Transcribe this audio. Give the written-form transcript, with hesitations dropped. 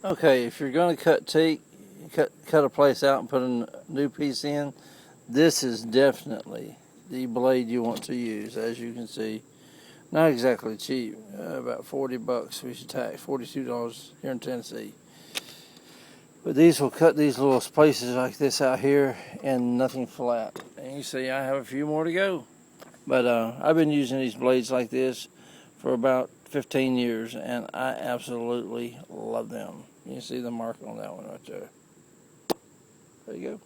Okay, if you're going to cut teak, cut a place out and put a new piece in, this is definitely the blade you want to use. As you can see, not exactly cheap, about $40 we should tax, $42 here in Tennessee. But these will cut these little places like this out here and nothing flat. And you see I have a few more to go. But I've been using these blades like this for about 15 years, and I absolutely love them. You can see the mark on that one right there. There you go.